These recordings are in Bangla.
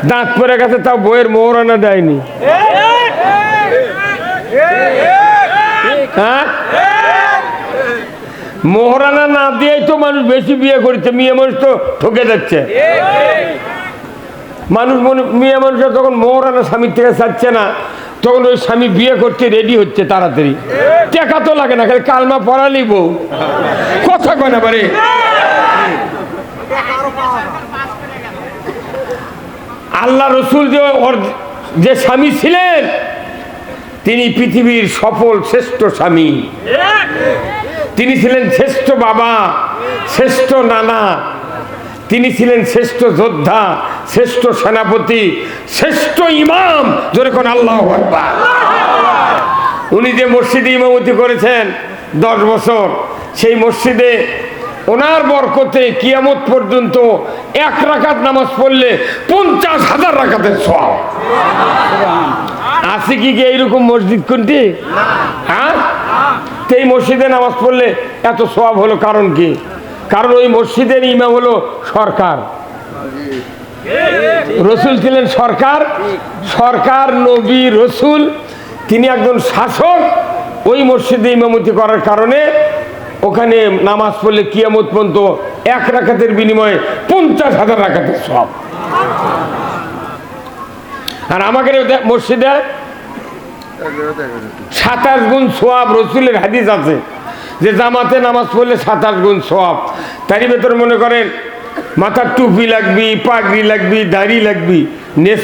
দাঁত পড়ে গেছে, তাও বইয়ের মোহরানা দেয়নি। হ্যাঁ, মোহরানা না দিয়েই তো মানুষ বেশি বিয়ে করছে, মেয়ে মানুষ তো ঠকে যাচ্ছে। মেয়ে মানুষের তখন মোহরানা স্বামীর থেকে চাচ্ছে না, তখন ওই স্বামী বিয়ে করতে রেডি হচ্ছে তাড়াতাড়ি। টাকা তো লাগে না, খালি কালমা পড়ালি বউ, কথা কয় না পারে। আল্লাহ রসুল যে স্বামী ছিলেন, তিনি পৃথিবীর সফল শ্রেষ্ঠ স্বামী। তিনি ছিলেন শ্রেষ্ঠ বাবা, শ্রেষ্ঠ নানা, তিনি ছিলেন শ্রেষ্ঠ যোদ্ধা, শ্রেষ্ঠ সেনাপতি, শ্রেষ্ঠ ইমাম। জোরে কোন আল্লাহু আকবার। উনি যে মসজিদে ইমামতি করেছেন 10 বছর, সেই মসজিদে ওনার বরকতে কিয়ামত পর্যন্ত 1 রাকাত নামাজ পড়লে 50,000 রাকাতের সওয়াব আছে। কি এইরকম মসজিদ কোনটি? হ্যাঁ, এই মসজিদে নামাজ পড়লে এত সওয়াব হলো, কারণ কি? কারণ ওই মসজিদের ইমাম হলো সরকার। রসুল ছিলেন সরকার, সরকার নবী রসুল, তিনি একজন শাসক। ওই মসজিদে ইমামতি করার কারণে ওখানে নামাজ পড়লে কিয়ামত পর্যন্ত 1 রাকাতের বিনিময়ে 50,000 রাকাতের সওয়াব। আর আমাদের মসজিদে 27 গুণ সওয়াব। রসুলের হাদিস আছে যে জামাতে নামাজ পড়লে 27 গুণ সওয়াব। তারই ভেতর মনে করেন মাথার টুপি লাগবি, পাগড়ি লাগবি, দাড়ি লাগবি, নেস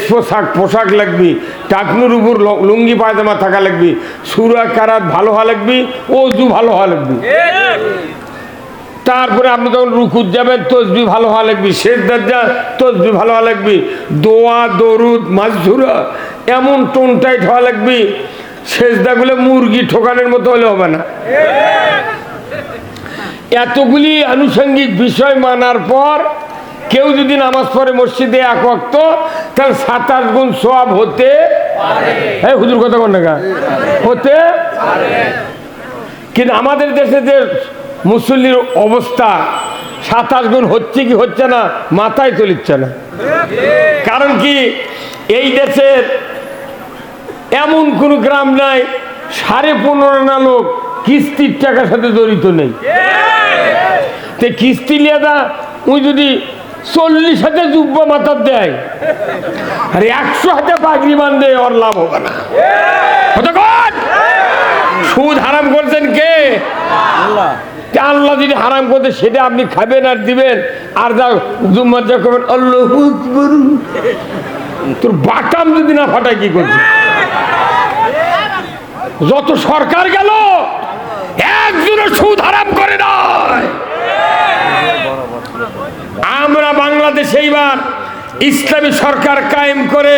পোশাক লাগবি, টাকনুর উপর লুঙ্গি পায়জামা থাকা লাগবি, সূরা কারাত ভালো হওয়া লাগবি, ওযু ভালো হওয়া লাগবি। তারপরে আপনি যখন রুকুত যাবেন তসবিহ ভালো হওয়া লাগবি, সেজদার যা তসবিহ ভালো হওয়া লাগবি, দোয়া দরুদ মাসজুরা এমন টোন টাইট হওয়া লাগবি, সেজদাগুলো মুরগি ঠোকানোর মতো হলে হবে না। এতগুলি আনুষঙ্গিক বিষয় মানার পর কেউ যদি নামাজ পড়ে মসজিদে 1 ওয়াক্ত, তাহলে 27 গুণ সওয়াব হতে পারে। হ্যাঁ হুজুর, কথা কোন টাকা হতে পারে। কিন্তু আমাদের দেশে যে মুসল্লির অবস্থা, 27 গুণ হচ্ছে কি হচ্ছে না মাথায় চলিচ্ছে না। কারণ কি, এই দেশের এমন কোন গ্রাম নাই 15.5 লোক কিস্তির টাকার সাথে জড়িত নেই। কিস্তি লিয়ে দা ওই যদি 40 হাতে জুব্বা মাথার দেয় আর 100 হাতে পাগড়ি বাঁধে, ওর লাভ হবে না। সুদ হারাম করছেন কে? আল্লাহ যদি হারাম করতে সেটা আপনি খাবেন আর দিবেন, আর যা জুম্মা যা করবেন আল্লাহু আকবার, তোর বাটাম যদি না ফাটায় কি করছে? যত সরকার গেল একজনের সুদ হারাম করে নয়। আমরা বাংলাদেশে এইবার ইসলামী সরকার কায়েম করে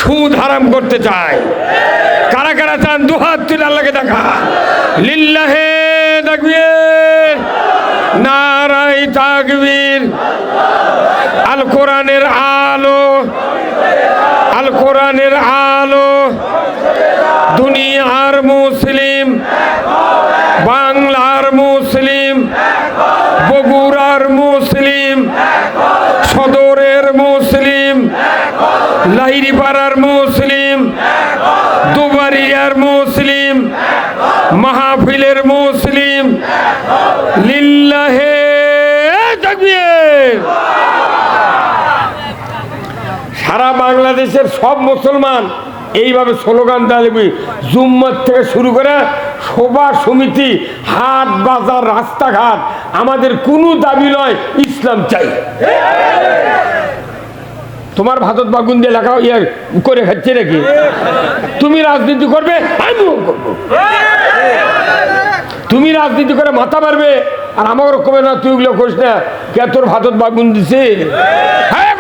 সুদ হারাম করতে চাই। কারা কারা চান? দুহাত তুলে আল্লাহকে দেখা। লিল্লাহে তাকবীর, নারায়ে তাকবীর। আল কোরআনের আলো, আল কোরআনের আলো, দুনিয়ার মুসলিম, বাংলার মুসলিম, বগুড়ার মুসলিম, সদরের মুসলিম, লাহিড়িপাড়ার মুসলিম, দুবারিয়ার মুসলিম, মাহফিলের মুসলিম। লিল্লাহে তাকবীর। সারা বাংলাদেশের সব মুসলমান এইভাবে স্লোগান দেবে, জুম্মার থেকে শুরু করে সভা সমিতি, হাট বাজার, রাস্তাঘাট, আমাদের কোনো দাবি নয়, ইসলাম চাই। তোমার ভাতত বাগুন দিয়ে লেখা ইয়ে করে খাচ্ছে নাকি? তুমি রাজনীতি করবে, আমিও করবো। তুমি রাজনীতি করে মাথা মারবে আর আমার কবে না তুই ওগুলো করিস না, কে তোর ভাতত বাগুন দিছে? হ্যাঁ